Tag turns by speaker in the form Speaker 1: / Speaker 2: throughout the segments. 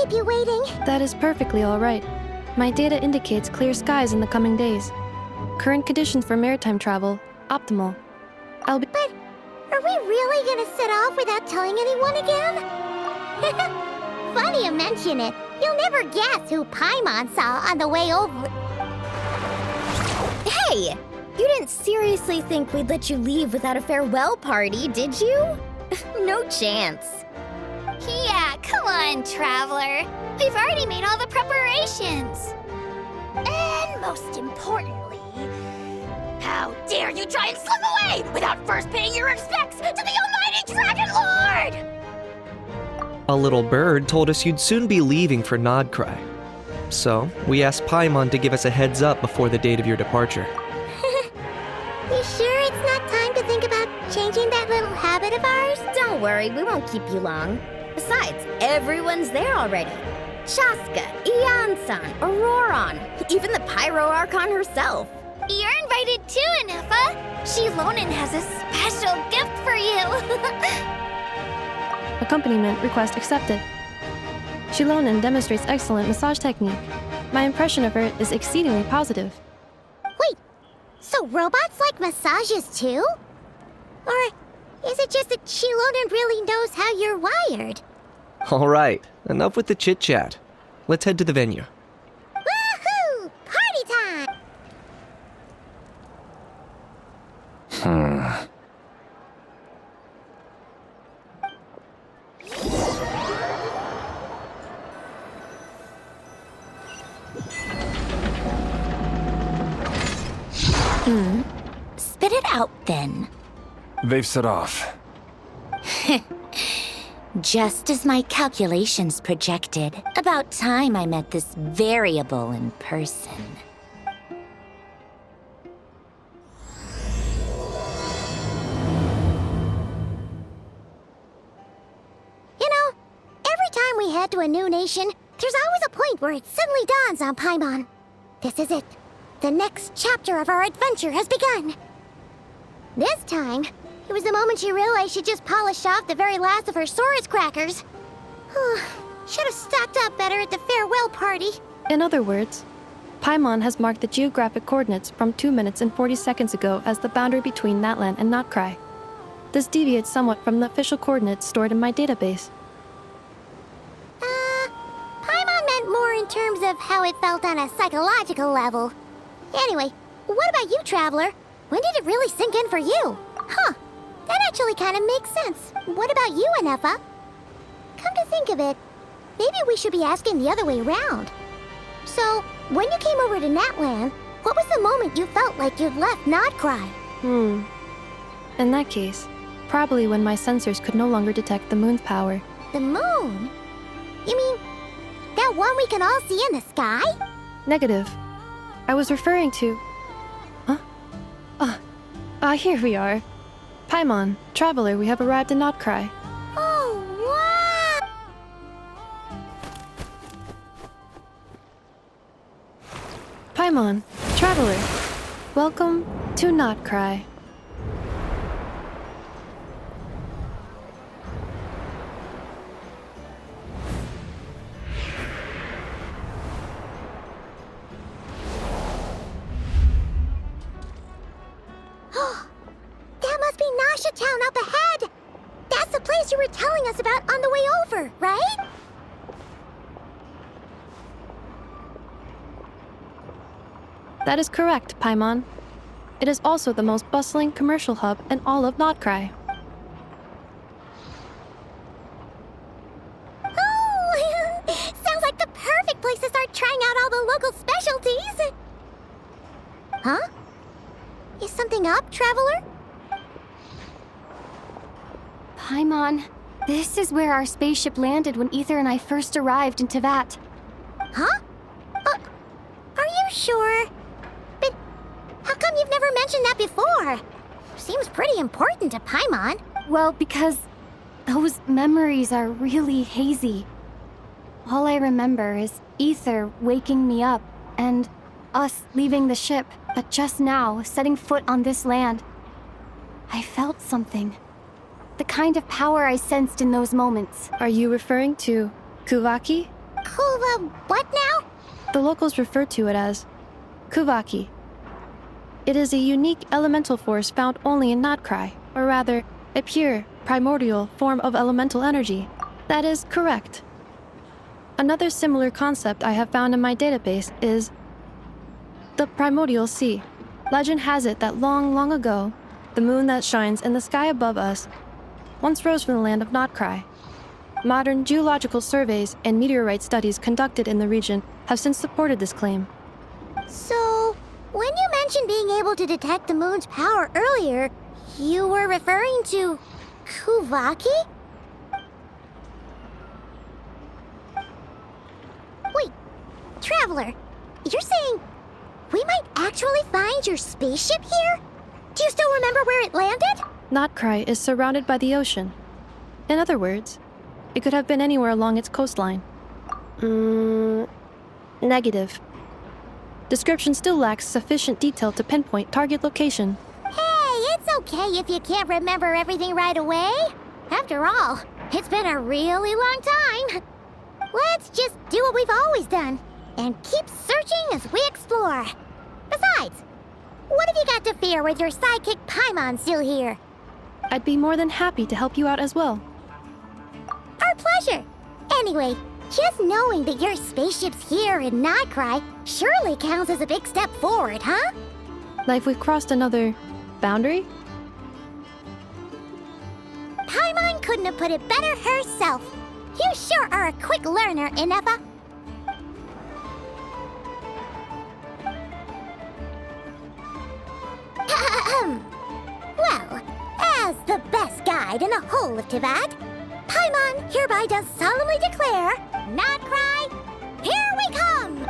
Speaker 1: keep you waiting.
Speaker 2: That is perfectly all right. My data indicates clear skies in the coming days. Current conditions for maritime travel, optimal.
Speaker 1: But are we really gonna set off without telling anyone again? Funny you mention it. You'll never guess who Paimon saw on the way over.
Speaker 3: Hey! You didn't seriously think we'd let you leave without a farewell party, did you? No chance.
Speaker 4: Yeah, come on, Traveler. We've already made all the preparations. And most importantly, how dare you try and slip away without first paying your respects to the almighty Dragon Lord!
Speaker 5: A little bird told us you'd soon be leaving for Nodcry. So, we asked Paimon to give us a heads up before the date of your departure.
Speaker 1: You sure it's not time to think about changing that little habit of ours?
Speaker 3: Don't worry, we won't keep you long. Besides, everyone's there already. Shaska, Ian-san, Auroron, even the Pyro Archon herself.
Speaker 4: You're invited too, Anefa. Shilonen has a special gift for you.
Speaker 2: Accompaniment request accepted. Shilonen demonstrates excellent massage technique. My impression of her is exceedingly positive.
Speaker 1: Wait, so robots like massages too? Or is it just that Shilonen really knows how you're wired?
Speaker 5: Alright, enough with the chit-chat. Let's head to the venue.
Speaker 1: Woohoo! Party time!
Speaker 4: Spit it out then.
Speaker 6: They've set off.
Speaker 4: Just as my calculations projected. About time I met this variable in person.
Speaker 1: You know, every time we head to a new nation, there's always a point where it suddenly dawns on Paimon. This is it. The next chapter of our adventure has begun. This time, it was the moment she realized she just polished off the very last of her Saurus crackers. Should have stocked up better at the farewell party.
Speaker 2: In other words, Paimon has marked the geographic coordinates from 2 minutes and 40 seconds ago as the boundary between Natlan and Notcry. This deviates somewhat from the official coordinates stored in my database.
Speaker 1: Paimon meant more in terms of how it felt on a psychological level. Anyway, what about you, Traveler? When did it really sink in for you? Huh, that actually kind of makes sense. What about you, Anefa? Come to think of it, maybe we should be asking the other way around. So, when you came over to Natlan, what was the moment you felt like you'd left Nodcry?
Speaker 2: In that case, probably when my sensors could no longer detect the moon's power.
Speaker 1: The moon? You mean, that one we can all see in the sky?
Speaker 2: Negative. I was referring to... Here we are. Paimon, Traveler, we have arrived in Notcry.
Speaker 1: Oh, wow!
Speaker 2: Paimon, Traveler, welcome to Notcry.
Speaker 1: That must be Nasha Town up ahead! That's the place you were telling us about on the way over, right?
Speaker 2: That is correct, Paimon. It is also the most bustling commercial hub in all of Notcry.
Speaker 1: Oh! Sounds like the perfect place to start trying out all the local specialties! Huh? Is something up, Traveler?
Speaker 7: Paimon, this is where our spaceship landed when Ether and I first arrived in Tevat.
Speaker 1: Huh? Are you sure? But how come you've never mentioned that before? Seems pretty important to Paimon.
Speaker 7: Well, because those memories are really hazy. All I remember is Ether waking me up and us leaving the ship, but just now, setting foot on this land, I felt something. The kind of power I sensed in those moments.
Speaker 2: Are you referring to Kuvaki?
Speaker 1: what now?
Speaker 2: The locals refer to it as Kuvaki. It is a unique elemental force found only in Notcry, or rather, a pure, primordial form of elemental energy. That is correct. Another similar concept I have found in my database is the primordial sea. Legend has it that long, long ago, the moon that shines in the sky above us once rose from the land of Notcry. Modern geological surveys and meteorite studies conducted in the region have since supported this claim.
Speaker 1: So, when you mentioned being able to detect the moon's power earlier, you were referring to Kuvaki? Wait, Traveler, you're saying we might actually find your spaceship here? Do you still remember where it landed?
Speaker 2: Notcry is surrounded by the ocean. In other words, it could have been anywhere along its coastline. Negative. Description still lacks sufficient detail to pinpoint target location.
Speaker 1: Hey, it's okay if you can't remember everything right away. After all, it's been a really long time. Let's just do what we've always done and keep searching as we explore. Besides, what have you got to fear with your sidekick Paimon still here?
Speaker 2: I'd be more than happy to help you out as well.
Speaker 1: Our pleasure. Anyway, just knowing that your spaceship's here in Notcry surely counts as a big step forward, huh?
Speaker 2: Like we've crossed another boundary?
Speaker 1: Paimon couldn't have put it better herself. You sure are a quick learner, Inefa. Well, as the best guide in the whole of Teyvat, Paimon hereby does solemnly declare, Notcry, here we come!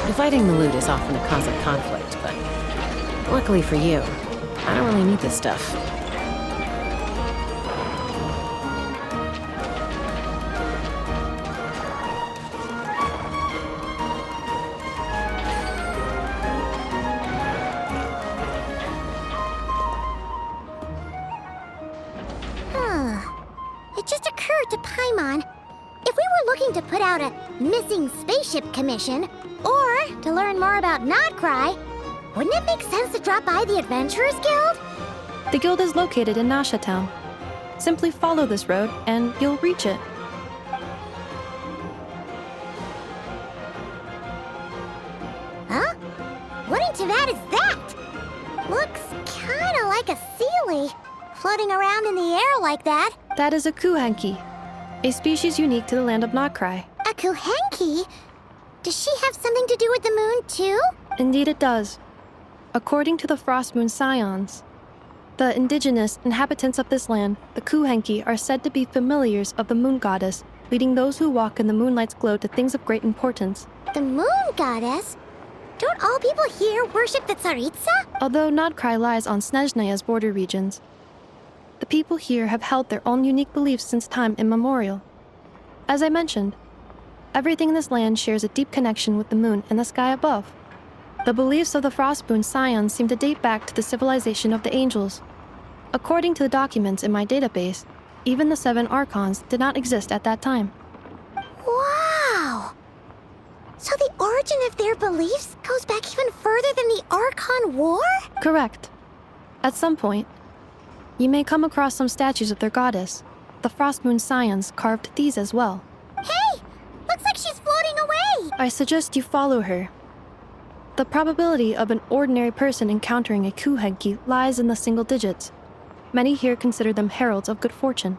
Speaker 8: Dividing the loot is often a cause of conflict, but luckily for you, I don't really need this stuff.
Speaker 1: It just occurred to Paimon, if we were looking to put out a missing spaceship commission, or to learn more about Notcry, wouldn't it make sense to drop by the Adventurers Guild?
Speaker 2: The guild is located in Nasha Town. Simply follow this road and you'll reach it.
Speaker 1: Huh? What in Teyvat is that? Looks kinda like a Sealy, floating around in the air like that.
Speaker 2: That is a Kuhenki, a species unique to the land of Notcry.
Speaker 1: A Kuhenki? Does she have something to do with the moon, too?
Speaker 2: Indeed it does. According to the Frost Moon Scions, the indigenous inhabitants of this land, the Kuhenki, are said to be familiars of the moon goddess, leading those who walk in the moonlight's glow to things of great importance.
Speaker 1: The moon goddess? Don't all people here worship the Tsaritsa?
Speaker 2: Although Notcry lies on Snezhnaya's border regions, the people here have held their own unique beliefs since time immemorial. As I mentioned, everything in this land shares a deep connection with the moon and the sky above. The beliefs of the Frostmoon Scions seem to date back to the civilization of the angels. According to the documents in my database, even the 7 Archons did not exist at that time.
Speaker 1: Wow! So the origin of their beliefs goes back even further than the Archon War?
Speaker 2: Correct. At some point, you may come across some statues of their goddess. The Frostmoon Scions carved these as well.
Speaker 1: Hey! Looks like she's floating away!
Speaker 2: I suggest you follow her. The probability of an ordinary person encountering a Kuhenki lies in the single digits. Many here consider them heralds of good fortune.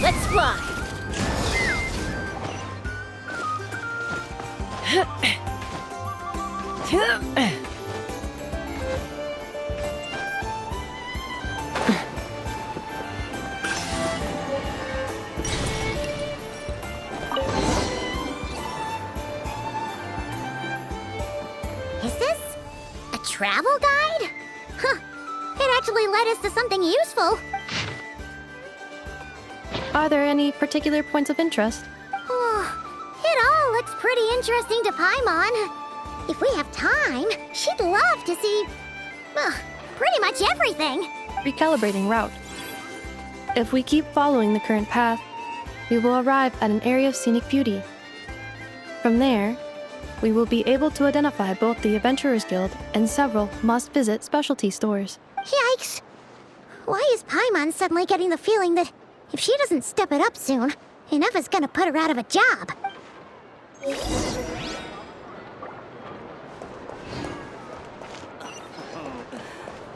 Speaker 3: Let's fly!
Speaker 1: Is this a travel guide? Huh. It actually led us to something useful.
Speaker 2: Are there any particular points of interest?
Speaker 1: Oh, it all looks pretty interesting to Paimon. If we have time, she'd love to see, pretty much everything.
Speaker 2: Recalibrating route. If we keep following the current path, we will arrive at an area of scenic beauty. From there, we will be able to identify both the Adventurers Guild and several must-visit specialty stores.
Speaker 1: Yikes! Why is Paimon suddenly getting the feeling that if she doesn't step it up soon, Ineva's gonna put her out of a job?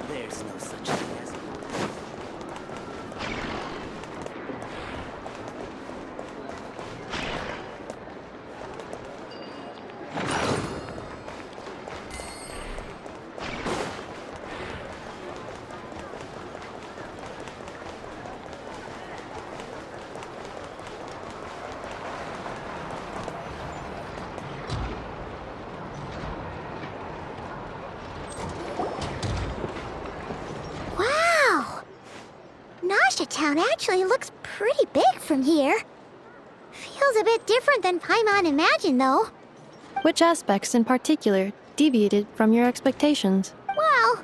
Speaker 9: There's no such thing as...
Speaker 1: Wow! Nasha Town actually looks pretty big from here. Feels a bit different than Paimon imagined, though.
Speaker 2: Which aspects in particular deviated from your expectations?
Speaker 1: Well,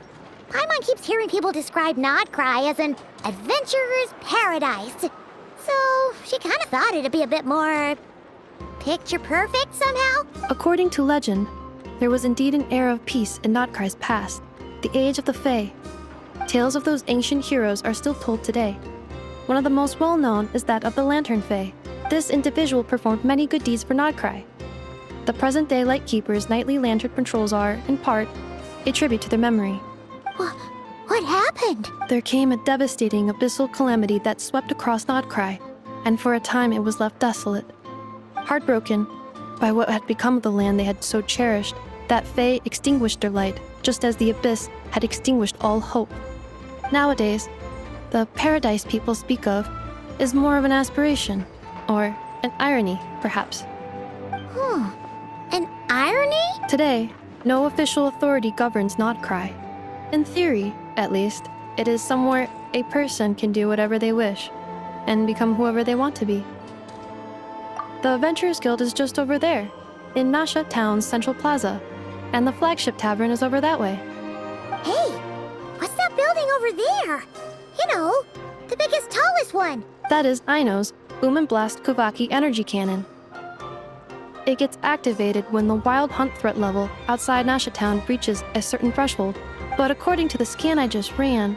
Speaker 1: Paimon keeps hearing people describe Nodcry as an adventurer's paradise. So she kind of thought it'd be a bit more picture perfect somehow.
Speaker 2: According to legend, there was indeed an era of peace in Notcry's past, the age of the Fae. Tales of those ancient heroes are still told today. One of the most well-known is that of the Lantern Fae. This individual performed many good deeds for Nodcry. The present-day Lightkeeper's nightly lantern patrols are, in part, a tribute to their memory.
Speaker 1: What happened?
Speaker 2: There came a devastating abyssal calamity that swept across Nodcry, and for a time it was left desolate. Heartbroken by what had become of the land they had so cherished, that Fae extinguished their light, just as the abyss had extinguished all hope. Nowadays, the paradise people speak of is more of an aspiration, or an irony, perhaps.
Speaker 1: An irony?
Speaker 2: Today, no official authority governs Nodcry. In theory, at least, it is somewhere a person can do whatever they wish, and become whoever they want to be. The Adventurers Guild is just over there, in Nasha Town's Central Plaza, and the flagship tavern is over that way.
Speaker 1: Hey, what's that building over there? You know, the biggest, tallest one.
Speaker 2: That is Aino's Boom and Blast Kuvaki energy cannon. It gets activated when the wild hunt threat level outside Nasha Town reaches a certain threshold, but according to the scan I just ran,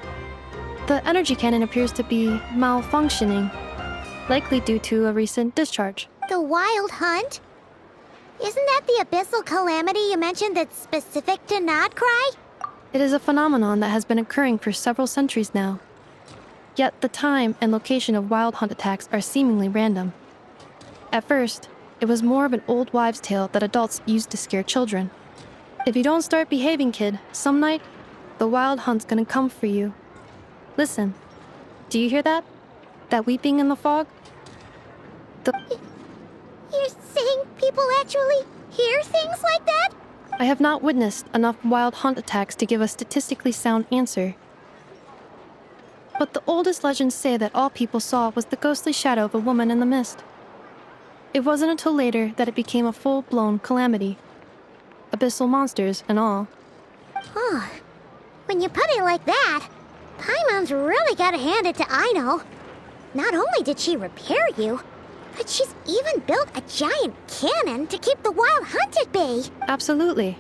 Speaker 2: the energy cannon appears to be malfunctioning, likely due to a recent discharge.
Speaker 1: The wild hunt? Isn't that the abyssal calamity you mentioned that's specific to Nodcry?
Speaker 2: It is a phenomenon that has been occurring for several centuries now. Yet the time and location of wild hunt attacks are seemingly random. At first, it was more of an old wives' tale that adults used to scare children. If you don't start behaving, kid, some night, the wild hunt's gonna come for you. Listen, do you hear that? That weeping in the fog?
Speaker 1: You're saying people actually hear things like that?
Speaker 2: I have not witnessed enough wild hunt attacks to give a statistically sound answer. But the oldest legends say that all people saw was the ghostly shadow of a woman in the mist. It wasn't until later that it became a full-blown calamity. Abyssal monsters and all.
Speaker 1: Huh. When you put it like that, Paimon's really gotta hand it to Aino. Not only did she repair you, but she's even built a giant cannon to keep the wild hunt at bay.
Speaker 2: Absolutely.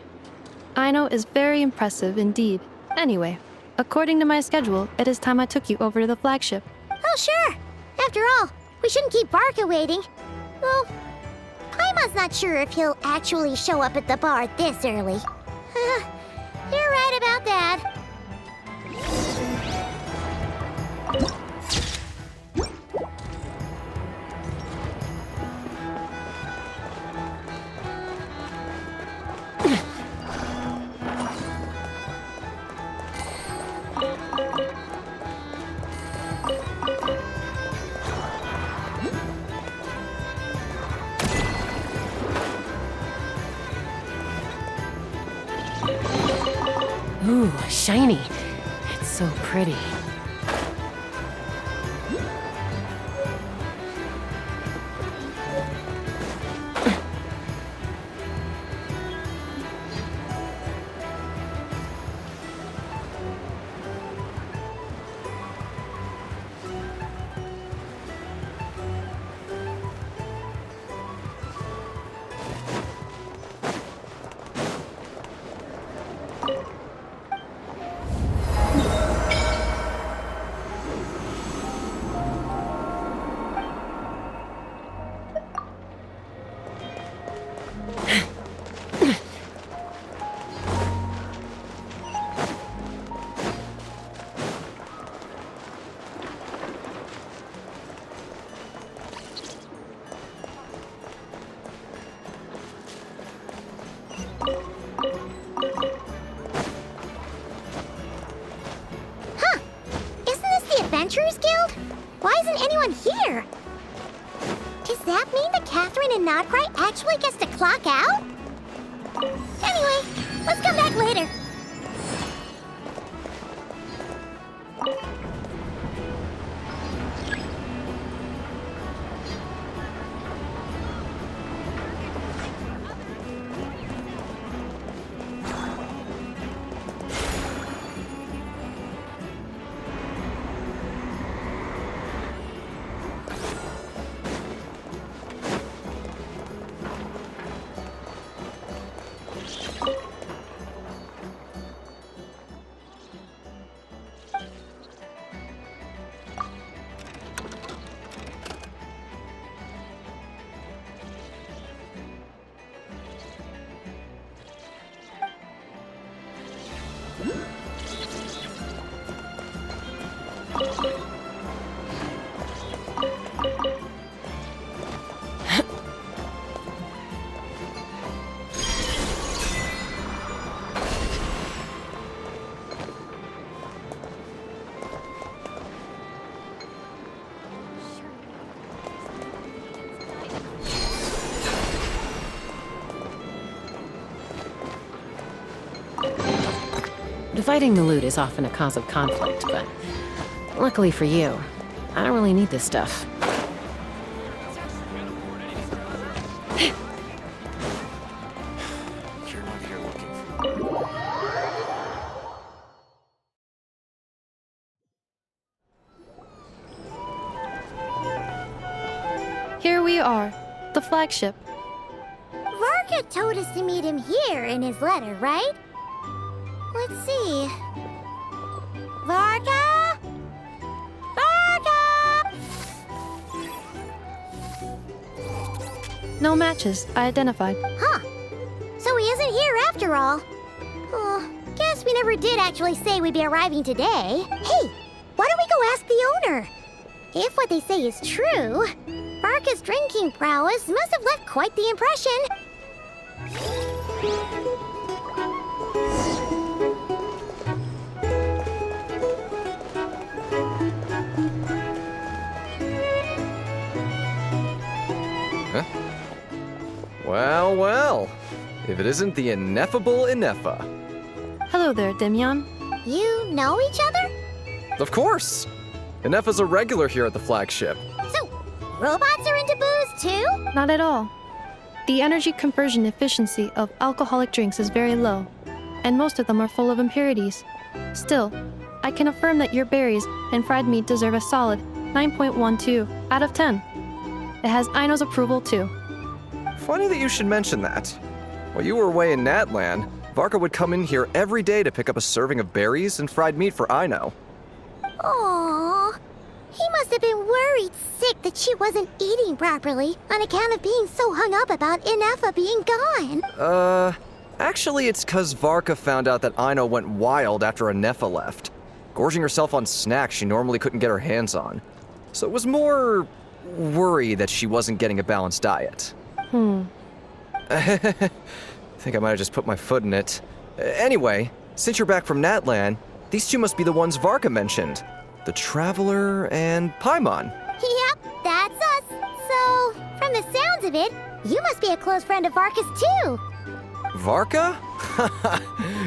Speaker 2: Aino is very impressive indeed. Anyway, according to my schedule, it is time I took you over to the flagship.
Speaker 1: Oh, sure. After all, we shouldn't keep Barca waiting. Well, Paimon's not sure if he'll actually show up at the bar this early. You're right about that.
Speaker 8: shiny. It's so pretty.
Speaker 1: Adventurers Guild? Why isn't anyone here? Does that mean that Catherine and Nodcry actually gets to clock out? Anyway, let's come back later.
Speaker 8: Dividing the loot is often a cause of conflict, but luckily for you, I don't really need this stuff.
Speaker 6: You're not here looking for...
Speaker 2: Here we are, the flagship.
Speaker 1: Varka told us to meet him here in his letter, right? Let's see. Varka? Varka!
Speaker 2: No matches, I identified.
Speaker 1: Huh. So he isn't here after all. Oh, guess we never did actually say we'd be arriving today. Hey, why don't we go ask the owner? If what they say is true, Varka's drinking prowess must have left quite the impression.
Speaker 10: Well, well. If it isn't the ineffable Ineffa.
Speaker 2: Hello there, Demyon.
Speaker 1: You know each other?
Speaker 10: Of course! Ineffa's a regular here at the flagship.
Speaker 1: So, robots are into booze too?
Speaker 2: Not at all. The energy conversion efficiency of alcoholic drinks is very low, and most of them are full of impurities. Still, I can affirm that your berries and fried meat deserve a solid 9.12 out of 10. It has Aino's approval too.
Speaker 10: Funny that you should mention that. While you were away in Natlan, Varka would come in here every day to pick up a serving of berries and fried meat for Aino.
Speaker 1: Aww. He must have been worried sick that she wasn't eating properly on account of being so hung up about Ineffa being gone.
Speaker 10: Actually it's 'cause Varka found out that Aino went wild after Ineffa left, gorging herself on snacks she normally couldn't get her hands on. So it was more worry that she wasn't getting a balanced diet. I think I might have just put my foot in it. Anyway, since you're back from Natlan, these two must be the ones Varka mentioned. The Traveler and Paimon.
Speaker 1: Yep, that's us. So, from the sounds of it, you must be a close friend of Varka's too.
Speaker 10: Varka?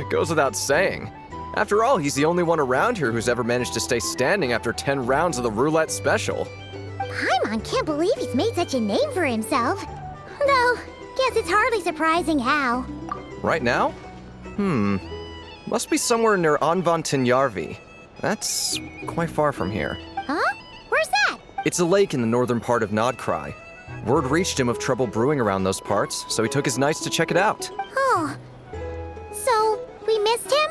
Speaker 10: Goes without saying. After all, he's the only one around here who's ever managed to stay standing after 10 rounds of the roulette special.
Speaker 1: Paimon can't believe he's made such a name for himself. Though, guess it's hardly surprising how.
Speaker 10: Right now? Must be somewhere near Anvantinjarvi. That's quite far from here.
Speaker 1: Huh? Where's that?
Speaker 10: It's a lake in the northern part of Nodkrai. Word reached him of trouble brewing around those parts, so he took his knights to check it out.
Speaker 1: Oh. So, we missed him?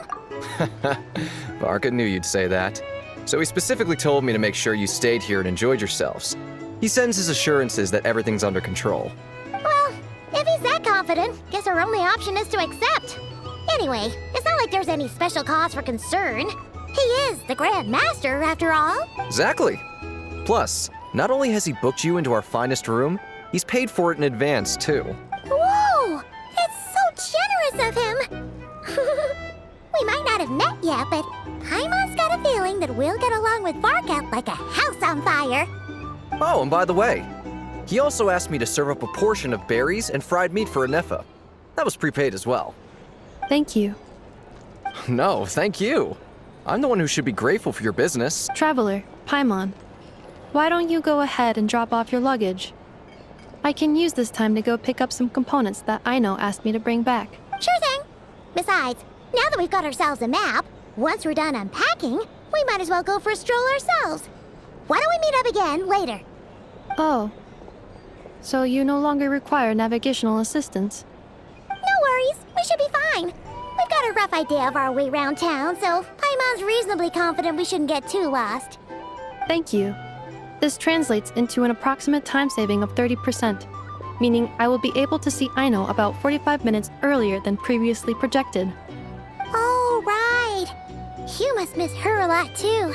Speaker 10: Varka knew you'd say that. So he specifically told me to make sure you stayed here and enjoyed yourselves. He sends his assurances that everything's under control.
Speaker 1: Well, if he's that confident, guess our only option is to accept. Anyway, it's not like there's any special cause for concern. He is the Grand Master, after all.
Speaker 10: Exactly. Plus, not only has he booked you into our finest room, he's paid for it in advance, too.
Speaker 1: Whoa! It's so generous of him! We might not have met yet, but Paimon's got a feeling that we'll get along with Varka like a house on fire.
Speaker 10: Oh, and by the way, he also asked me to serve up a portion of berries and fried meat for Anefa. That was prepaid as well.
Speaker 2: Thank you.
Speaker 10: No, thank you. I'm the one who should be grateful for your business.
Speaker 2: Traveler, Paimon, why don't you go ahead and drop off your luggage? I can use this time to go pick up some components that Aino asked me to bring back.
Speaker 1: Sure thing. Besides, now that we've got ourselves a map, once we're done unpacking, we might as well go for a stroll ourselves. Why don't we meet up again later?
Speaker 2: Oh. So you no longer require navigational assistance?
Speaker 1: No worries, we should be fine. We've got a rough idea of our way around town, so Paimon's reasonably confident we shouldn't get too lost.
Speaker 2: Thank you. This translates into an approximate time saving of 30%, meaning I will be able to see Aino about 45 minutes earlier than previously projected.
Speaker 1: Oh, right. You must miss her a lot, too.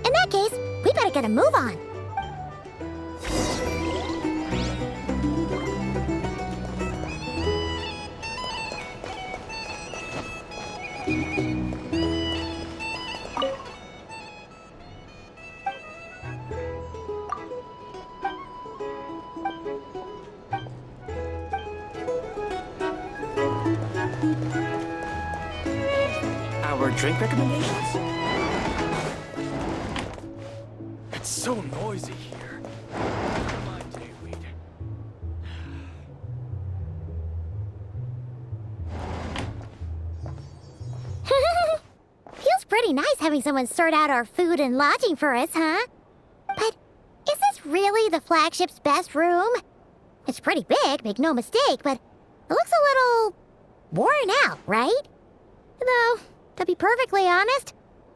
Speaker 1: In that case, we better get a move on.
Speaker 9: Our drink recommendations? It's so noisy here. Come on, Dayweed.
Speaker 1: Feels pretty nice having someone sort out our food and lodging for us, huh? But is this really the flagship's best room? It's pretty big, make no mistake, but it looks a little worn out, right? Though, to be perfectly honest,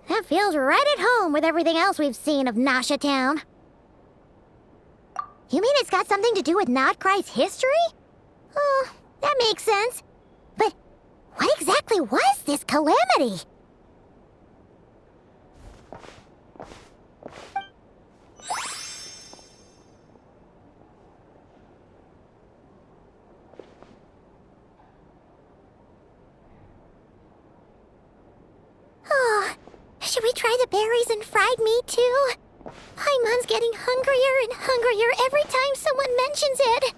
Speaker 1: that feels right at home with everything else we've seen of Nasha Town. You mean it's got something to do with Nodkrai's history? Oh, that makes sense. But what exactly was this calamity? Oh, should we try the berries and fried meat too? Paimon's getting hungrier and hungrier every time someone mentions it.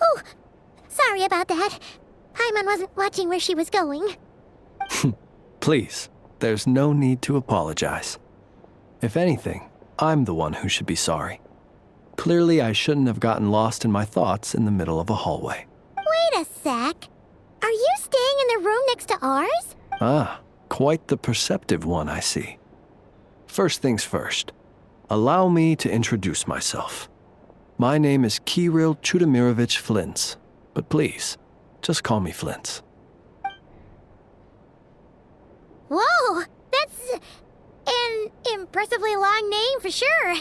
Speaker 1: Oh, sorry about that. Paimon wasn't watching where she was going.
Speaker 11: Please, there's no need to apologize. If anything, I'm the one who should be sorry. Clearly, I shouldn't have gotten lost in my thoughts in the middle of a hallway.
Speaker 1: Wait a sec. Are you staying in the room next to ours?
Speaker 11: Ah, quite the perceptive one, I see. First things first, allow me to introduce myself. My name is Kirill Chudamirovich Flintz, but please, just call me Flintz.
Speaker 1: Whoa, that's an impressively long name for sure.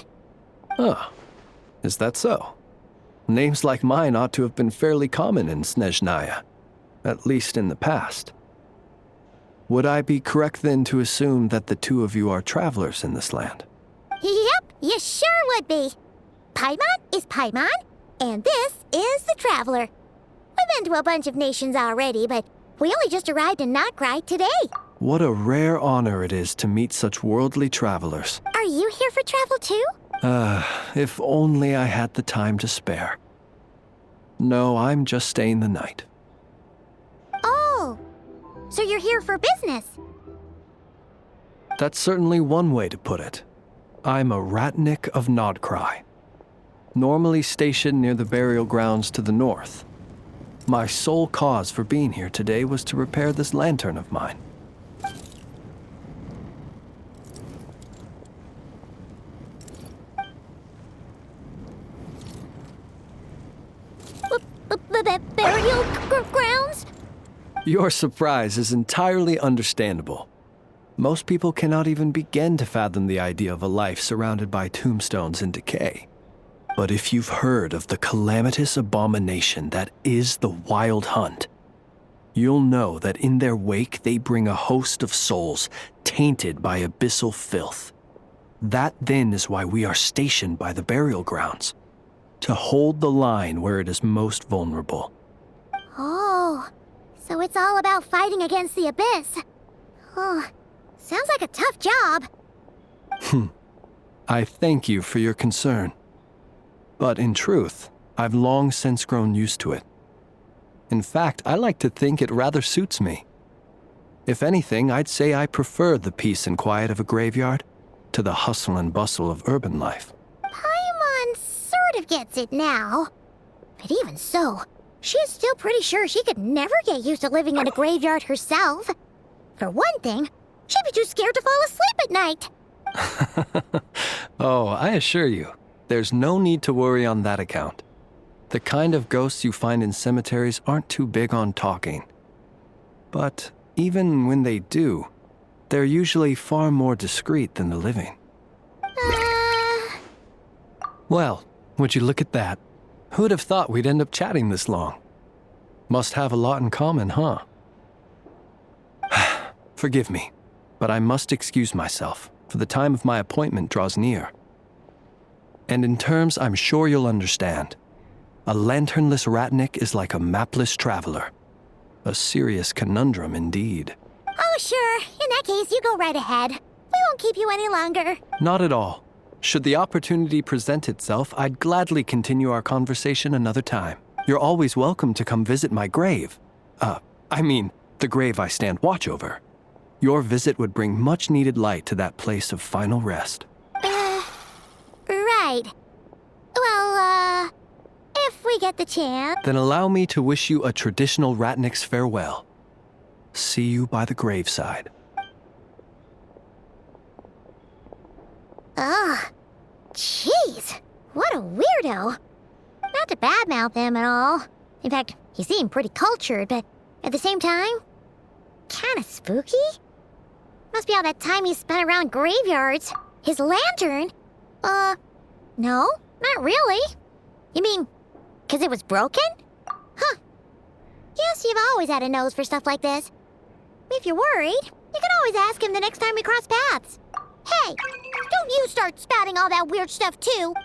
Speaker 11: Ah, is that so? Names like mine ought to have been fairly common in Snezhnaya, at least in the past. Would I be correct then to assume that the two of you are travelers in this land?
Speaker 1: Yep, you sure would be. Paimon is Paimon, and this is the Traveler. We've been to a bunch of nations already, but we only just arrived in Nodkrai today.
Speaker 11: What a rare honor it is to meet such worldly travelers.
Speaker 1: Are you here for travel too?
Speaker 11: If only I had the time to spare. No, I'm just staying the night.
Speaker 1: So you're here for business.
Speaker 11: That's certainly one way to put it. I'm a Ratnik of Nodcry, normally stationed near the burial grounds to the north. My sole cause for being here today was to repair this lantern of mine.
Speaker 1: Burial grounds?
Speaker 11: Your surprise is entirely understandable. Most people cannot even begin to fathom the idea of a life surrounded by tombstones and decay. But if you've heard of the calamitous abomination that is the Wild Hunt, you'll know that in their wake they bring a host of souls tainted by abyssal filth. That then is why we are stationed by the burial grounds, to hold the line where it is most vulnerable.
Speaker 1: Oh, so it's all about fighting against the abyss. Oh, sounds like a tough job.
Speaker 11: I thank you for your concern. But in truth, I've long since grown used to it. In fact, I like to think it rather suits me. If anything, I'd say I prefer the peace and quiet of a graveyard to the hustle and bustle of urban life.
Speaker 1: Paimon sort of gets it now. But even so, she is still pretty sure she could never get used to living in a graveyard herself. For one thing, she'd be too scared to fall asleep at night.
Speaker 11: Oh, I assure you, there's no need to worry on that account. The kind of ghosts you find in cemeteries aren't too big on talking. But even when they do, they're usually far more discreet than the living. Well, would you look at that? Who'd have thought we'd end up chatting this long? Must have a lot in common, huh? Forgive me, but I must excuse myself, for the time of my appointment draws near. And in terms I'm sure you'll understand, a lanternless Ratnik is like a mapless traveler. A serious conundrum indeed.
Speaker 1: Oh, sure. In that case, you go right ahead. We won't keep you any longer.
Speaker 11: Not at all. Should the opportunity present itself, I'd gladly continue our conversation another time. You're always welcome to come visit my grave. The grave I stand watch over. Your visit would bring much-needed light to that place of final rest.
Speaker 1: Right. Well, if we get the chance...
Speaker 11: Then allow me to wish you a traditional Ratnik's farewell. See you by the graveside.
Speaker 1: Ugh. Jeez. What a weirdo. Not to badmouth him at all. In fact, he seemed pretty cultured, but at the same time, kinda spooky? Must be all that time he spent around graveyards. His lantern? No, not really. You mean, 'cause it was broken? Huh. Guess you've always had a nose for stuff like this. If you're worried, you can always ask him the next time we cross paths. Hey, don't you start spouting all that weird stuff too.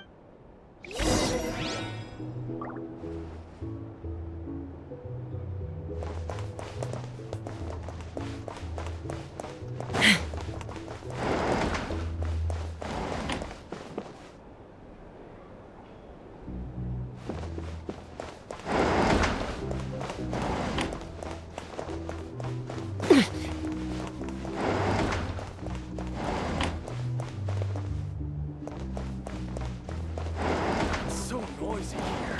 Speaker 9: It's so noisy here.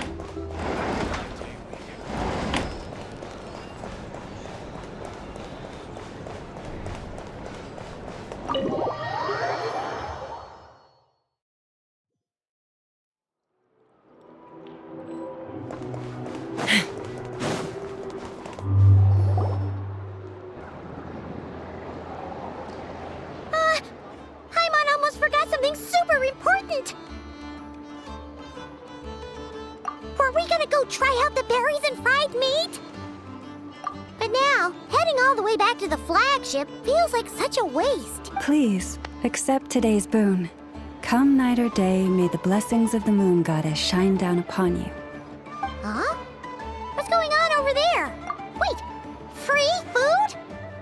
Speaker 9: Back in my day,
Speaker 1: Paimon almost forgot something super important. Were we gonna go try out the berries and fried meat? But now, heading all the way back to the flagship feels like such a waste.
Speaker 12: Please, accept today's boon. Come night or day, may the blessings of the moon goddess shine down upon you.
Speaker 1: Huh? What's going on over there? Wait, free food?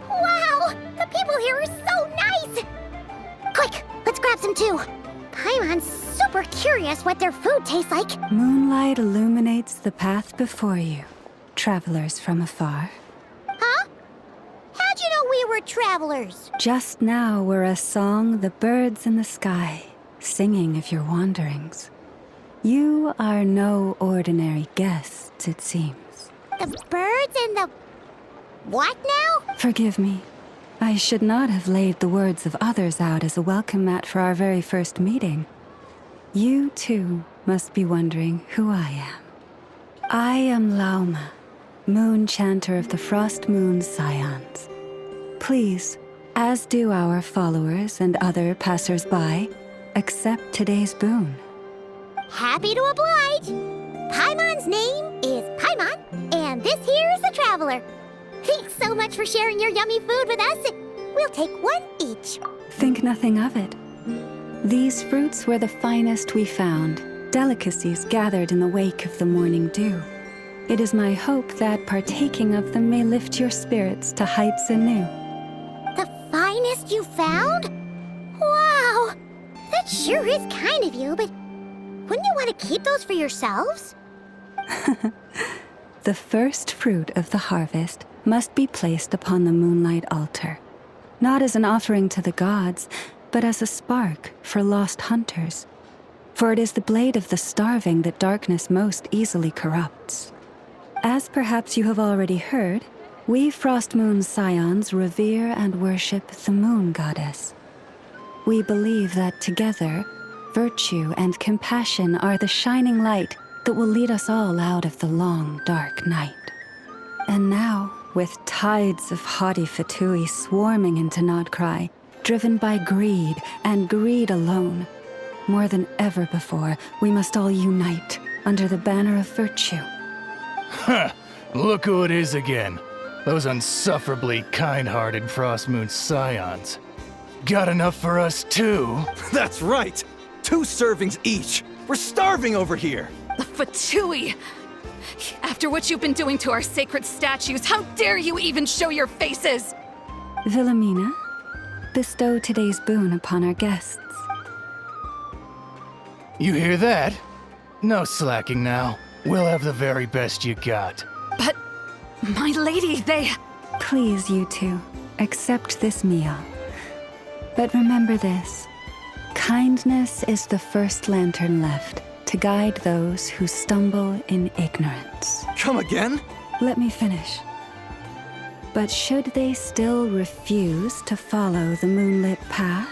Speaker 1: Wow, the people here are so nice! Quick, let's grab some too. Paimon's super curious what their food tastes like.
Speaker 12: Moonlight illuminates the path before you, travelers from afar.
Speaker 1: Huh? we're travelers.
Speaker 12: Just now were a song the birds in the sky, singing of your wanderings. You are no ordinary guests, it seems.
Speaker 1: The birds and the... what now?
Speaker 12: Forgive me. I should not have laid the words of others out as a welcome mat for our very first meeting. You, too, must be wondering who I am. I am Lauma, moon chanter of the Frost Moon Scions. Please, as do our followers and other passers-by, accept today's boon.
Speaker 1: Happy to oblige. Paimon's name is Paimon, and this here is the traveler. Thanks so much for sharing your yummy food with us. We'll take one each.
Speaker 12: Think nothing of it. These fruits were the finest we found, delicacies gathered in the wake of the morning dew. It is my hope that partaking of them may lift your spirits to heights anew.
Speaker 1: The finest you found? Wow! That sure is kind of you, but wouldn't you want to keep those for yourselves?
Speaker 12: The first fruit of the harvest must be placed upon the moonlight altar, not as an offering to the gods, but as a spark for lost hunters. For it is the blade of the starving that darkness most easily corrupts. As perhaps you have already heard, we Frost Moon Scions revere and worship the moon goddess. We believe that together, virtue and compassion are the shining light that will lead us all out of the long, dark night. And now, with tides of haughty Fatui swarming into Nodcry, driven by greed and greed alone, more than ever before, we must all unite under the banner of virtue.
Speaker 9: Huh! Look who it is again. Those unsufferably kind-hearted Frost Moon Scions. Got enough for us too?
Speaker 6: That's right! 2 servings each! We're starving over here!
Speaker 13: Fatui! After what you've been doing to our sacred statues, how dare you even show your faces?
Speaker 12: Wilhelmina, bestow today's boon upon our guests.
Speaker 9: You hear that? No slacking now. We'll have the very best you got.
Speaker 13: But, my lady, they...
Speaker 12: Please, you two, accept this meal. But remember this. Kindness is the first lantern left to guide those who stumble in ignorance.
Speaker 6: Come again?
Speaker 12: Let me finish. But should they still refuse to follow the moonlit path,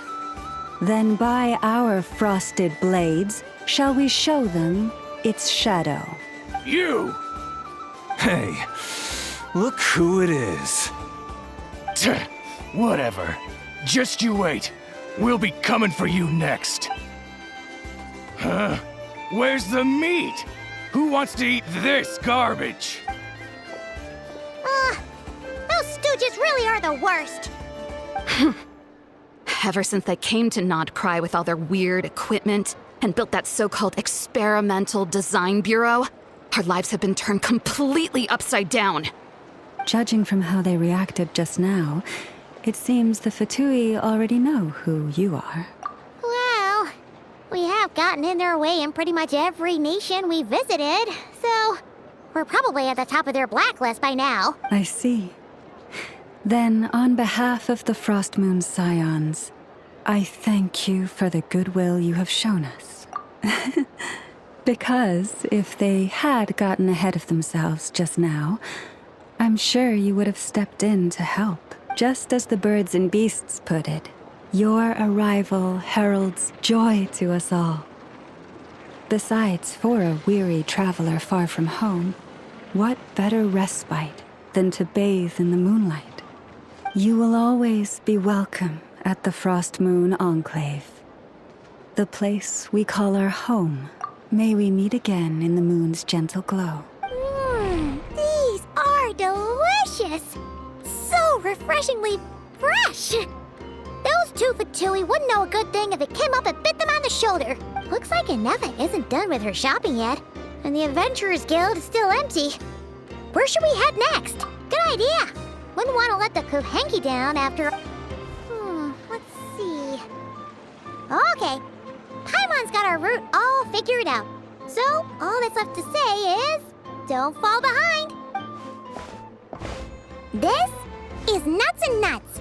Speaker 12: then by our frosted blades shall we show them its shadow.
Speaker 9: You!
Speaker 6: Hey, look who it is.
Speaker 9: Whatever. Just you wait. We'll be coming for you next. Huh? Where's the meat? Who wants to eat this garbage?
Speaker 1: Those stooges really are the worst.
Speaker 13: Ever since they came to Nodcry with all their weird equipment and built that so-called experimental design bureau, our lives have been turned completely upside down.
Speaker 12: Judging from how they reacted just now, it seems the Fatui already know who you are.
Speaker 1: Well, we have gotten in their way in pretty much every nation we visited, so we're probably at the top of their blacklist by now.
Speaker 12: I see. Then, on behalf of the Frost Moon Scions, I thank you for the goodwill you have shown us. Because if they had gotten ahead of themselves just now, I'm sure you would have stepped in to help. Just as the birds and beasts put it, your arrival heralds joy to us all. Besides, for a weary traveler far from home, what better respite than to bathe in the moonlight? You will always be welcome at the Frost Moon Enclave, the place we call our home. May we meet again in the moon's gentle glow.
Speaker 1: These are delicious! So refreshingly fresh! Those 2 Fatui wouldn't know a good thing if it came up and bit them on the shoulder. Looks like Inefa isn't done with her shopping yet, and the Adventurers Guild is still empty. Where should we head next? Good idea! Wouldn't want to let the Kuhenki down after... let's see... Okay, Paimon's got our route all figured out. So, all that's left to say is... don't fall behind! This is Nuts and Nuts,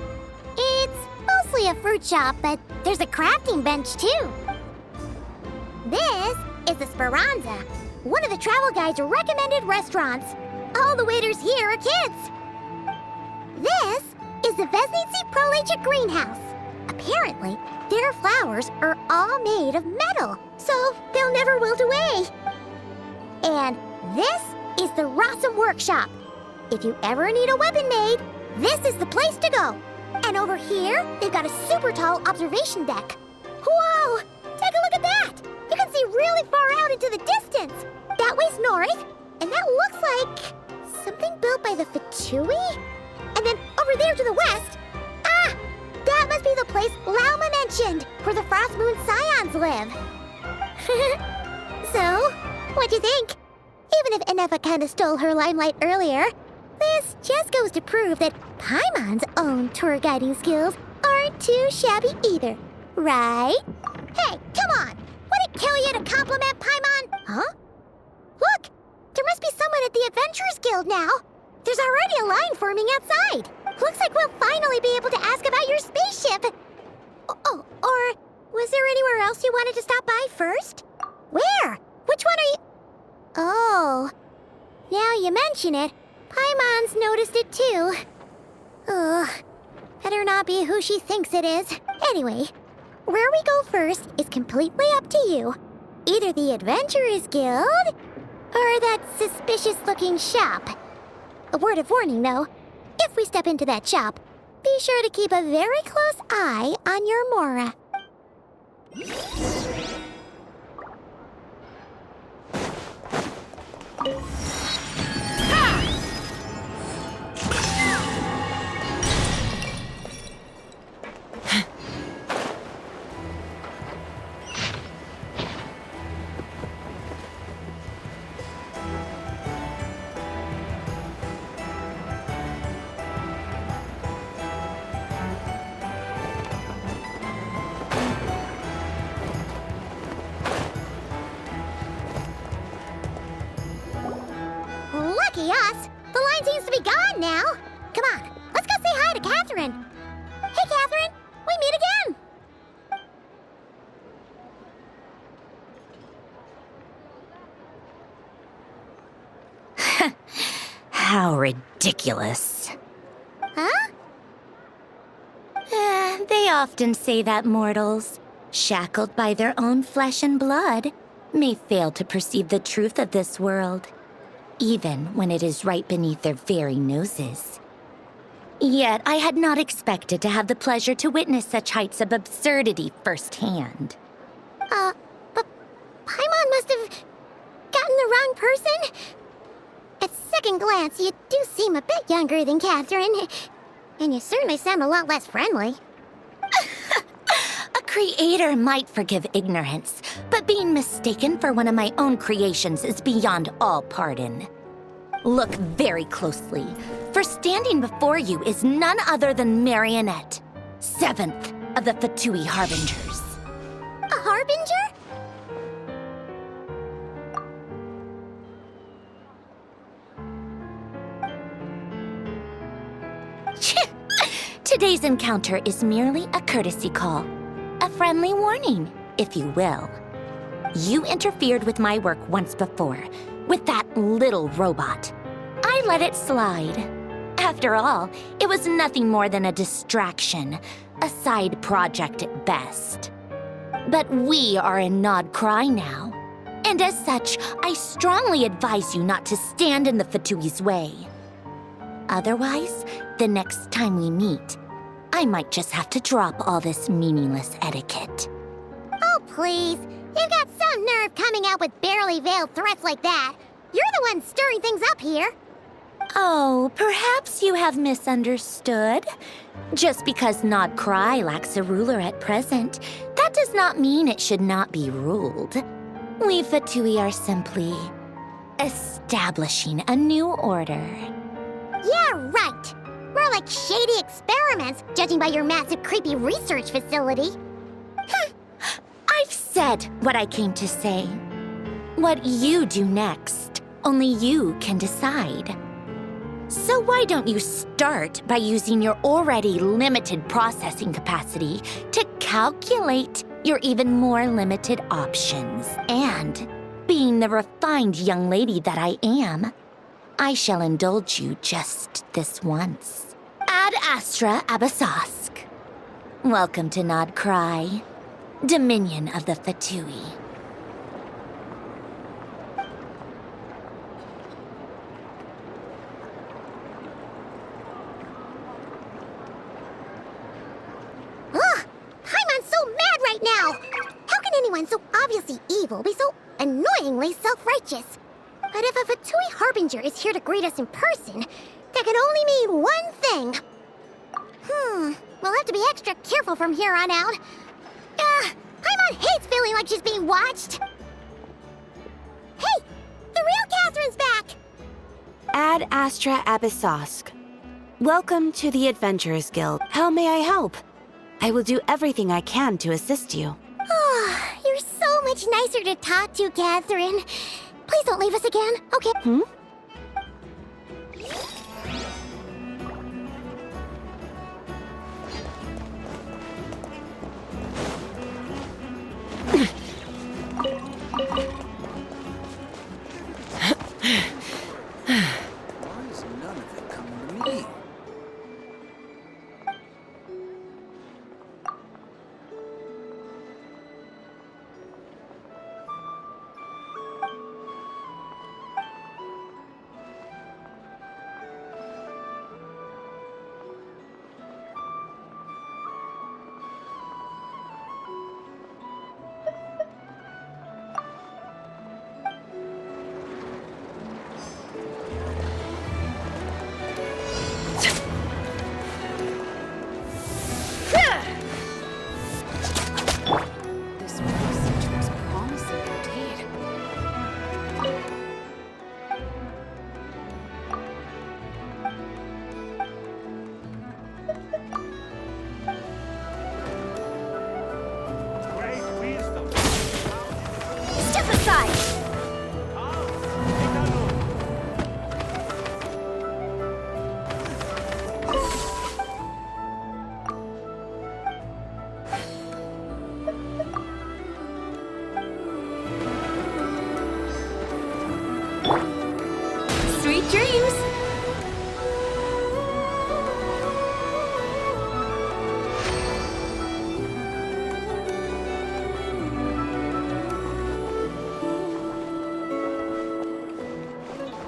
Speaker 1: a fruit shop, but there's a crafting bench too. This is the Speranza, one of the travel guide's recommended restaurants. All the waiters here are kids. This is the Vesnici Prolejit greenhouse. Apparently, their flowers are all made of metal, so they'll never wilt away. And this is the Rossum workshop. If you ever need a weapon made, this is the place to go. And over here, they've got a super tall observation deck. Whoa! Take a look at that! You can see really far out into the distance. That way's north, and that looks like something built by the Fatui? And then over there to the west, that must be the place Lauma mentioned, where the Frost Moon Scions live. So, what'd you think? Even if Enefa kinda stole her limelight earlier, this just goes to prove that Paimon's own tour guiding skills aren't too shabby either, right? Hey, come on! Would it kill you to compliment Paimon? Huh? Look! There must be someone at the Adventurers Guild now! There's already a line forming outside! Looks like we'll finally be able to ask about your spaceship! Oh, or was there anywhere else you wanted to stop by first? Where? Which one are you... Oh, now you mention it, Paimon's noticed it too. Ugh, better not be who she thinks it is. Anyway, where we go first is completely up to you. Either the Adventurers Guild, or that suspicious-looking shop. A word of warning, though. If we step into that shop, be sure to keep a very close eye on your Mora. Lucky us! The line seems to be gone now. Come on, let's go say hi to Catherine. Hey, Catherine, we meet again.
Speaker 3: How ridiculous.
Speaker 1: Huh?
Speaker 3: They often say that mortals, shackled by their own flesh and blood, may fail to perceive the truth of this world, even when it is right beneath their very noses. Yet I had not expected to have the pleasure to witness such heights of absurdity firsthand.
Speaker 1: But Paimon must have gotten the wrong person. At second glance, you do seem a bit younger than Catherine, and you certainly sound a lot less friendly.
Speaker 3: A creator might forgive ignorance, but being mistaken for one of my own creations is beyond all pardon. Look very closely, for standing before you is none other than Marionette, 7th of the Fatui Harbingers.
Speaker 1: A Harbinger?
Speaker 3: Today's encounter is merely a courtesy call. A friendly warning, if you will. You interfered with my work once before, with that little robot. I let it slide. After all, it was nothing more than a distraction, a side project at best. But we are in Nod Cry now, and as such, I strongly advise you not to stand in the Fatui's way. Otherwise, the next time we meet, I might just have to drop all this meaningless etiquette.
Speaker 1: Oh, please. You've got some nerve coming out with barely veiled threats like that. You're the one stirring things up here.
Speaker 3: Oh, perhaps you have misunderstood. Just because Nod Cry lacks a ruler at present, that does not mean it should not be ruled. We Fatui are simply establishing a new order.
Speaker 1: Yeah, right. More like shady experiments, judging by your massive, creepy research facility.
Speaker 3: I've said what I came to say. What you do next, only you can decide. So why don't you start by using your already limited processing capacity to calculate your even more limited options? And, being the refined young lady that I am, I shall indulge you just this once. Ad Astra Abasosk. Welcome to Nod Cry, Dominion of the Fatui.
Speaker 1: Ugh! Paimon's so mad right now! How can anyone so obviously evil be so annoyingly self-righteous? But if a Fatui Harbinger is here to greet us in person, that can only mean one thing. We'll have to be extra careful from here on out. Paimon hates feeling like she's being watched. Hey! The real Catherine's back!
Speaker 14: Ad Astra Abysosk. Welcome to the Adventurers Guild. How may I help? I will do everything I can to assist you.
Speaker 1: Oh, you're so much nicer to talk to, Catherine. Please don't leave us again, okay?
Speaker 6: Why is none of it coming to me?
Speaker 13: This research was promising indeed.
Speaker 1: Step aside!
Speaker 14: Sweet dreams!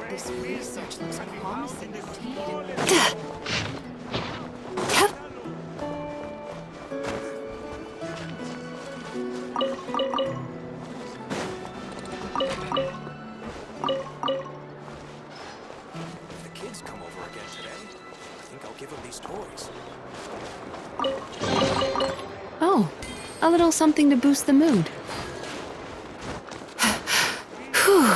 Speaker 13: This research looks promising indeed.
Speaker 6: If the kids come over again today, I think I'll give them these toys.
Speaker 2: Oh, a little something to boost the mood. Whew.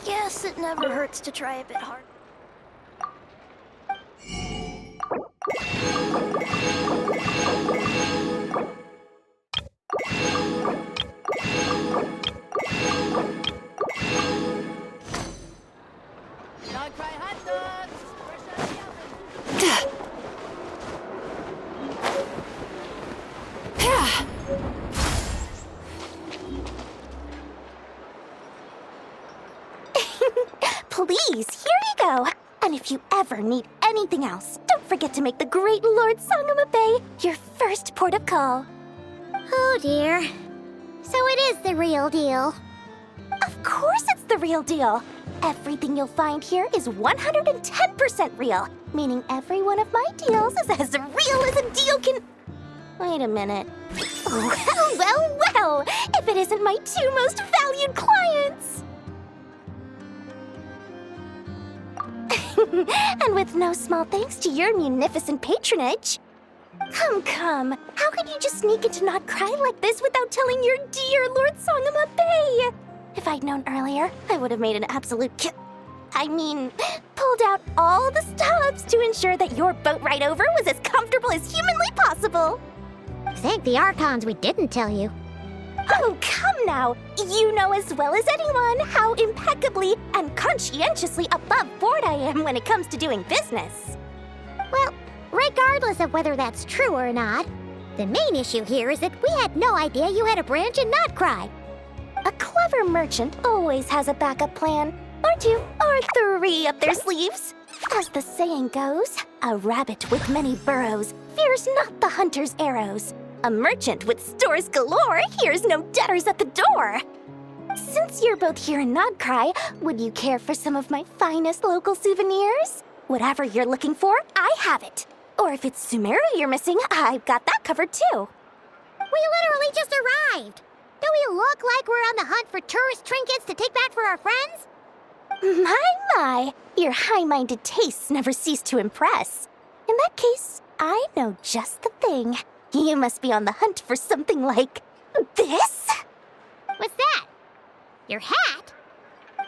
Speaker 4: Guess it never hurts to try a bit harder.
Speaker 3: Please, here you go. And if you ever need anything else, don't forget to make the great Lord Sangama Bay your first port of call.
Speaker 1: Oh dear. So it is the real deal.
Speaker 3: Of course it's the real deal. Everything you'll find here is 110% real, meaning every one of my deals is as real as a deal can... Wait a minute. Well, if it isn't my two most valued clients! And with no small thanks to your munificent patronage. Come. How could you just sneak into Not Cry like this without telling your dear Lord Sangama Bay? If I'd known earlier, I would have made an absolute pulled out all the stops to ensure that your boat ride over was as comfortable as humanly possible.
Speaker 1: Thank the Archons we didn't tell you.
Speaker 3: Oh, come now! You know as well as anyone how impeccably and conscientiously above board I am when it comes to doing business.
Speaker 1: Well, regardless of whether that's true or not, the main issue here is that we had no idea you had a branch in Notcry.
Speaker 3: A clever merchant always has a backup plan, or two, or three up their sleeves. As the saying goes, a rabbit with many burrows fears not the hunter's arrows. A merchant with stores galore hears no debtors at the door. Since you're both here in Nodcry, would you care for some of my finest local souvenirs? Whatever you're looking for, I have it. Or if it's Sumeru you're missing, I've got that covered too.
Speaker 1: We literally just arrived. Do we look like we're on the hunt for tourist trinkets to take back for our friends?
Speaker 3: My, your high-minded tastes never cease to impress. In that case, I know just the thing. You must be on the hunt for something like this?
Speaker 1: What's that? Your hat?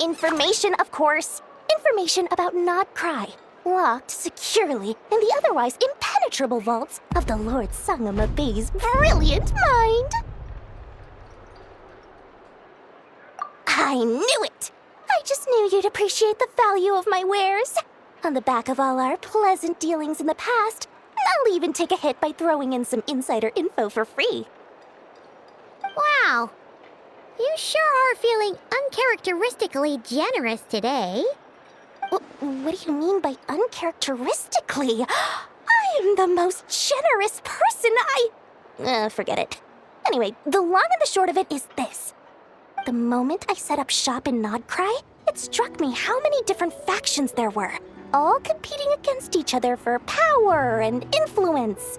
Speaker 3: Information, of course. Information about Nodcry, locked securely in the otherwise impenetrable vaults of the Lord Sangama Bay's brilliant mind. I knew it! I just knew you'd appreciate the value of my wares. On the back of all our pleasant dealings in the past, I'll even take a hit by throwing in some insider info for free.
Speaker 1: Wow. You sure are feeling uncharacteristically generous today.
Speaker 3: What do you mean by uncharacteristically? I am the most generous person forget it. Anyway, the long and the short of it is this. The moment I set up shop in Nodcry, it struck me how many different factions there were, all competing against each other for power and influence.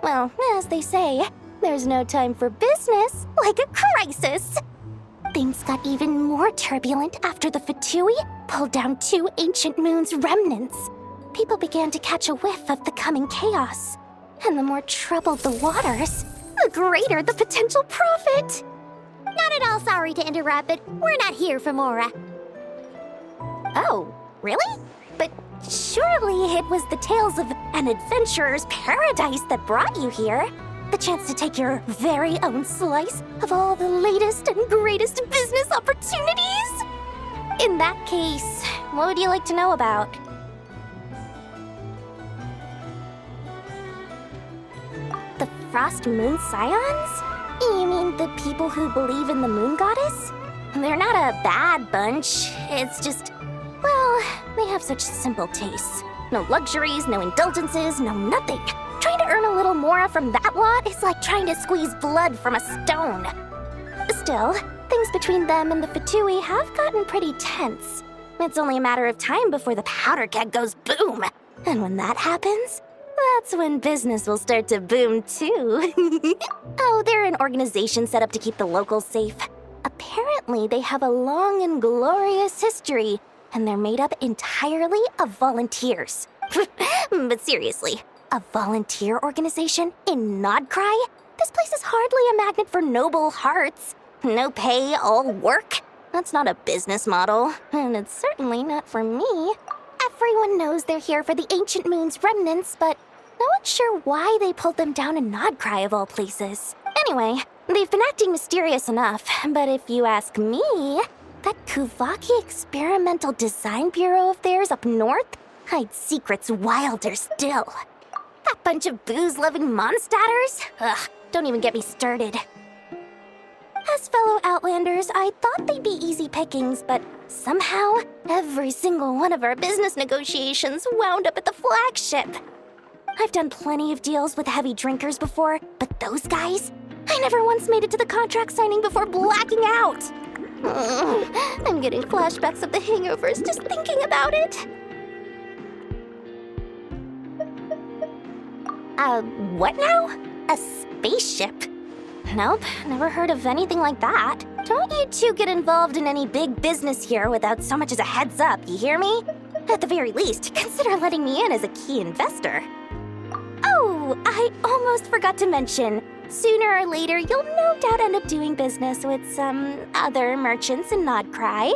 Speaker 3: Well, as they say, there's no time for business like a crisis. Things got even more turbulent after the Fatui pulled down 2 ancient moon's remnants. People began to catch a whiff of the coming chaos. And the more troubled the waters, the greater the potential profit.
Speaker 1: Not at all sorry to interrupt, but we're not here for Mora.
Speaker 3: Oh, really? But surely it was the tales of an adventurer's paradise that brought you here. The chance to take your very own slice of all the latest and greatest business opportunities? In that case, what would you like to know about? The Frost Moon Scions? You mean the people who believe in the Moon Goddess? They're not a bad bunch. It's just, well, they have such simple tastes. No luxuries, no indulgences, no nothing. Trying to earn a little more from that lot is like trying to squeeze blood from a stone. Still, things between them and the Fatui have gotten pretty tense. It's only a matter of time before the powder keg goes boom. And when that happens, that's when business will start to boom too. Oh, they're an organization set up to keep the locals safe. Apparently, they have a long and glorious history, and they're made up entirely of volunteers. But seriously, a volunteer organization in Nodcry? This place is hardly a magnet for noble hearts. No pay, all work. That's not a business model, and it's certainly not for me. Everyone knows they're here for the Ancient Moon's remnants, but no one's sure why they pulled them down in Nodcry of all places. Anyway, they've been acting mysterious enough, but if you ask me, that Kuvaki Experimental Design Bureau of theirs up north hides secrets wilder still. That bunch of booze-loving monstaters? Ugh, don't even get me started. As fellow Outlanders, I thought they'd be easy pickings, but somehow, every single one of our business negotiations wound up at the flagship. I've done plenty of deals with heavy drinkers before, but those guys? I never once made it to the contract signing before blacking out. I'm getting flashbacks of the hangovers just thinking about it. What now? A spaceship? Nope, never heard of anything like that. Don't you two get involved in any big business here without so much as a heads up, you hear me? At the very least, consider letting me in as a key investor. Oh, I almost forgot to mention. Sooner or later, you'll no doubt end up doing business with some other merchants in Nodcry.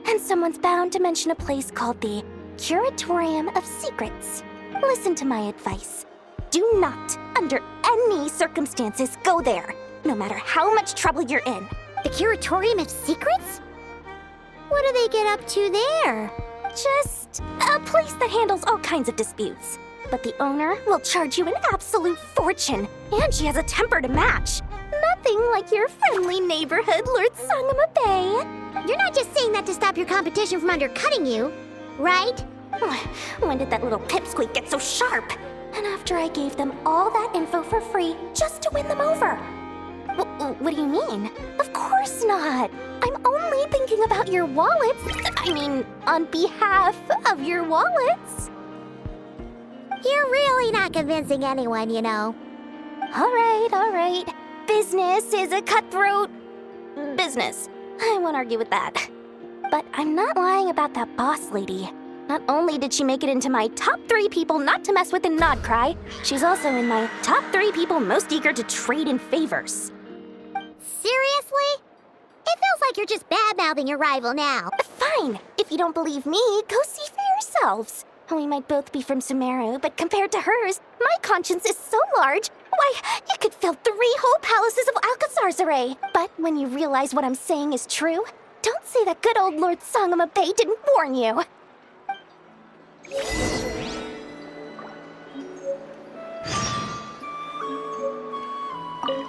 Speaker 3: And someone's bound to mention a place called the Curatorium of Secrets. Listen to my advice. Do not, under any circumstances, go there, no matter how much trouble you're in.
Speaker 1: The Curatorium of Secrets? What do they get up to there?
Speaker 3: Just a place that handles all kinds of disputes. But the owner will charge you an absolute fortune, and she has a temper to match. Nothing like your friendly neighborhood, Lord Sangama Bay.
Speaker 1: You're not just saying that to stop your competition from undercutting you, right?
Speaker 3: When did that little pipsqueak get so sharp? And after I gave them all that info for free just to win them over. What do you mean? Of course not. I'm only thinking about your wallets. I mean, on behalf of your wallets.
Speaker 1: You're really not convincing anyone, you know.
Speaker 3: All right. Business is a cutthroat business. I won't argue with that. But I'm not lying about that boss lady. Not only did she make it into my top 3 people not to mess with in Nodcry, she's also in my top 3 people most eager to trade in favors.
Speaker 1: Seriously? It feels like you're just bad-mouthing your rival now.
Speaker 3: Fine. If you don't believe me, go see for yourselves. We might both be from Sumeru, but compared to hers, my conscience is so large, why, it could fill 3 whole palaces of Alcazar's array. But when you realize what I'm saying is true, don't say that good old Lord Sangama Bay didn't warn you.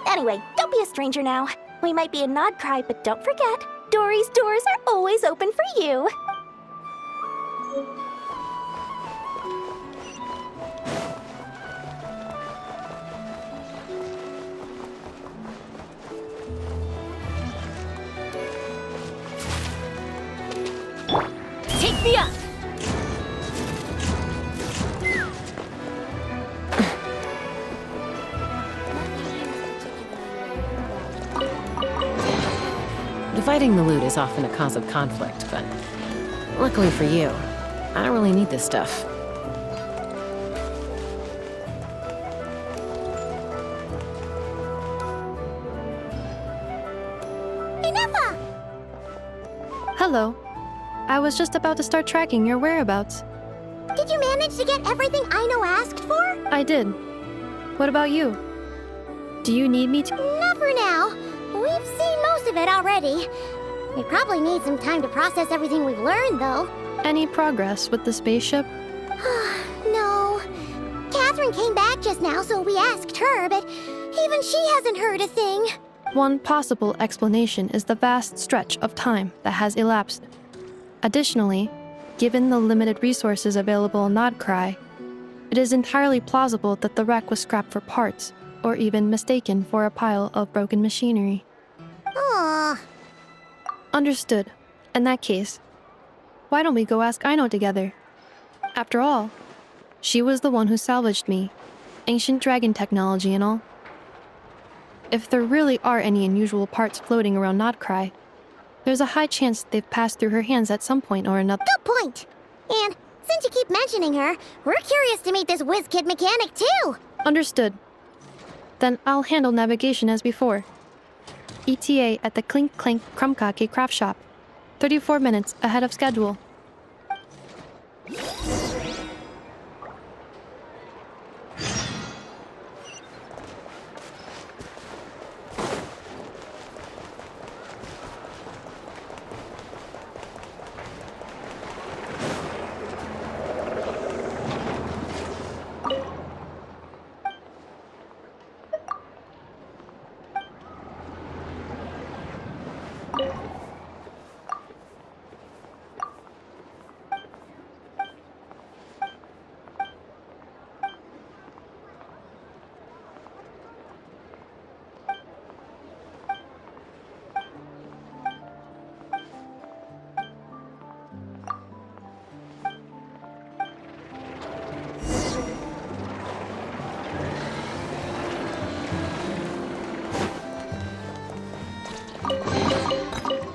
Speaker 3: Anyway, don't be a stranger now. We might be a Nodcry, but don't forget, Dory's doors are always open for you.
Speaker 8: Take me up! Dividing the loot is often a cause of conflict, but luckily for you, I don't really need this stuff.
Speaker 1: Enough!
Speaker 2: Hello. I was just about to start tracking your whereabouts.
Speaker 1: Did you manage to get everything Aino asked for?
Speaker 2: I did. What about you? Do you need me to?
Speaker 1: Not for now. We've seen most of it already. We probably need some time to process everything we've learned, though.
Speaker 2: Any progress with the spaceship?
Speaker 1: No. Catherine came back just now, so we asked her, but even she hasn't heard a thing.
Speaker 2: One possible explanation is the vast stretch of time that has elapsed. Additionally, given the limited resources available in Nodcry, it is entirely plausible that the wreck was scrapped for parts, or even mistaken for a pile of broken machinery.
Speaker 1: Aww.
Speaker 2: Understood. In that case, why don't we go ask Aino together? After all, she was the one who salvaged me, ancient dragon technology and all. If there really are any unusual parts floating around Nodcry, there's a high chance they've passed through her hands at some point or another.
Speaker 1: Good point! And since you keep mentioning her, we're curious to meet this whiz-kid mechanic too!
Speaker 2: Understood. Then I'll handle navigation as before. ETA at the Clink Clank Krumkake craft shop. 34 minutes ahead of schedule.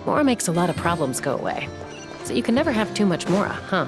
Speaker 8: Mora makes a lot of problems go away. So you can never have too much Mora, huh?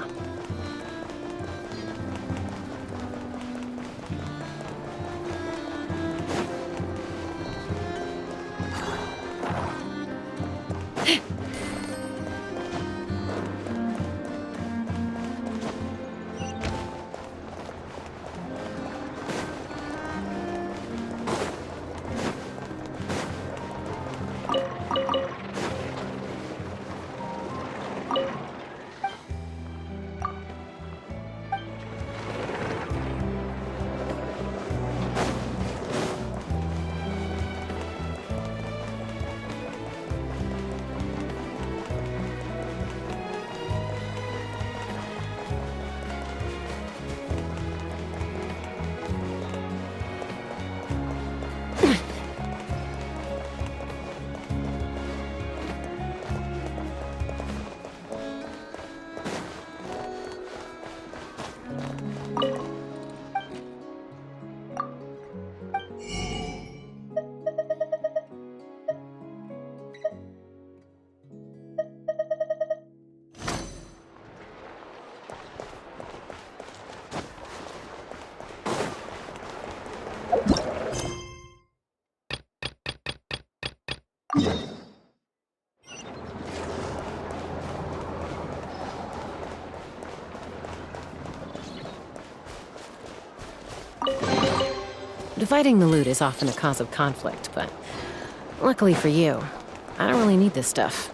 Speaker 8: Dividing the loot is often a cause of conflict, but luckily for you, I don't really need this stuff.